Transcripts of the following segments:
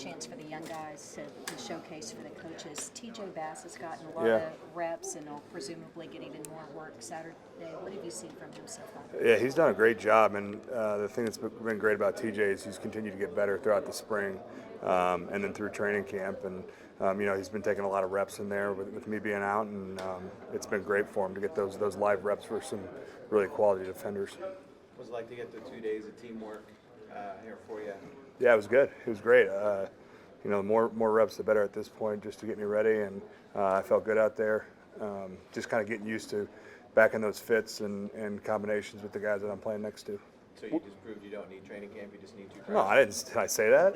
chance for the young guys to showcase for the coaches. TJ Bass has gotten a lot of reps and will presumably get even more work Saturday. What have you seen from him so far? Yeah, he's done a great job, and the thing that's been great about TJ is he's continued to get better throughout the spring, and then through training camp, and he's been taking a lot of reps in there with me being out, and it's been great for him to get those live reps for some really quality defenders. What was it like to get the 2 days of teamwork here for you? Yeah, it was good. It was great. The more reps, the better at this point, just to get me ready, and I felt good out there. Just kind of getting used to back in those fits and combinations with the guys that I'm playing next to. So you just proved you don't need training camp, you just need to practice? No, I didn't. Did I say that?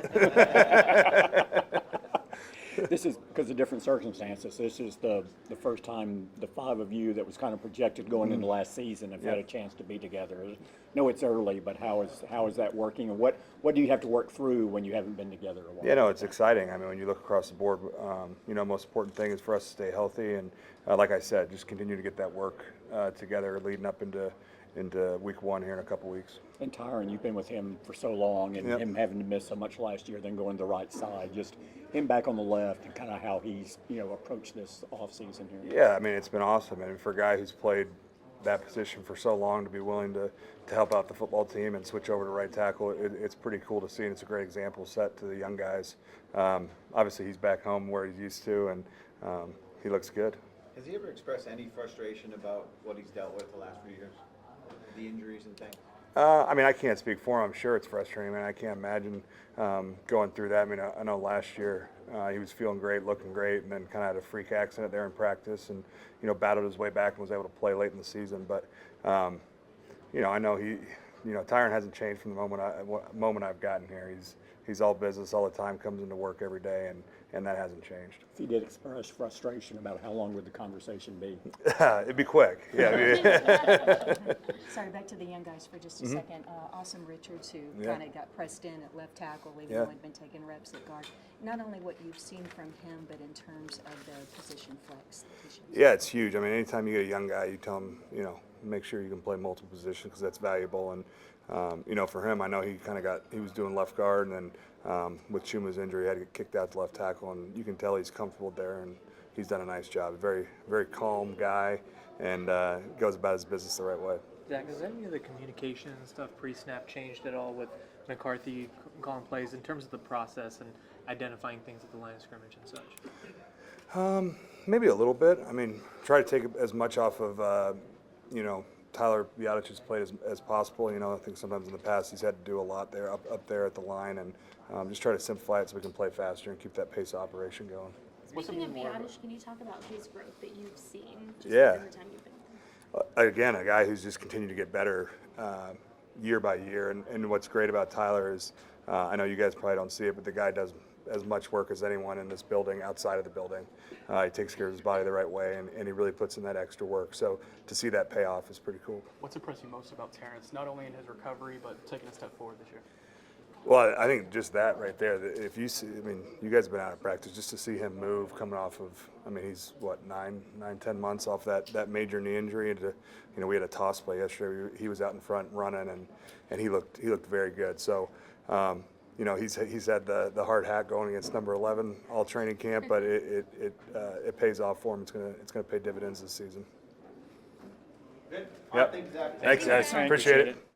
This is because of different circumstances. This is the first time the five of you that was kind of projected going into last season have had a chance to be together. No, it's early, but how is that working, and what do you have to work through when you haven't been together a while? Yeah, no, it's exciting. I mean, when you look across the board, most important thing is for us to stay healthy, and like I said, just continue to get that work together leading up into week 1 here in a couple weeks. And Tyron, you've been with him for so long, and him having to miss so much last year, then going to the right side, just him back on the left, and kind of how he's approached this offseason here. Yeah, I mean, it's been awesome, and for a guy who's played that position for so long to be willing to help out the football team and switch over to right tackle, it's pretty cool to see, and it's a great example set to the young guys. Obviously, he's back home where he's used to, and he looks good. Has he ever expressed any frustration about what he's dealt with the last few years? The injuries and things? I mean, I can't speak for him. I'm sure it's frustrating. I can't imagine going through that. I mean, I know last year he was feeling great, looking great, and then kind of had a freak accident there in practice, and battled his way back and was able to play late in the season. But I know Tyron hasn't changed from the moment I've gotten here. He's all business all the time, comes into work every day, and that hasn't changed. If he did express frustration, about how long would the conversation be? It'd be quick. Yeah. Sorry, back to the young guys for just a second. Awesome Richards, who kind of got pressed in at left tackle, even though he'd been taking reps at guard. Not only what you've seen from him, but in terms of the position flex. Yeah, it's huge. I mean, anytime you get a young guy, you tell him, make sure you can play multiple positions because that's valuable. And for him, I know he was doing left guard, and then with Chuma's injury, he had to get kicked out to left tackle, and you can tell he's comfortable there, and he's done a nice job. Very, very calm guy, and goes about his business the right way. Zach, has any of the communication and stuff pre-snap changed at all with McCarthy calling plays in terms of the process and identifying things at the line of scrimmage and such? Maybe a little bit. I mean, try to take as much off of, Tyler Biadic's plate as possible. I think sometimes in the past he's had to do a lot there, up there at the line, and just try to simplify it so we can play faster and keep that pace of operation going. Speaking of Biadic, can you talk about his growth that you've seen just Yeah. within the time you've been here? Again, a guy who's just continued to get better year by year, and what's great about Tyler is, I know you guys probably don't see it, but the guy does as much work as anyone in this building outside of the building. He takes care of his body the right way, and he really puts in that extra work. So to see that pay off is pretty cool. What's impressed you most about Terrence, not only in his recovery, but taking a step forward this year? Well, I think just that right there. If you see, you guys have been out of practice, just to see him move coming off of, he's what, 10 months off that major knee injury. And we had a toss play yesterday. He was out in front running, and he looked very good. So, he's had the hard hat going against number 11 all training camp, but it pays off for him. It's gonna pay dividends this season. Good. Yep. Thanks, Zach. Thanks, guys. Appreciate it.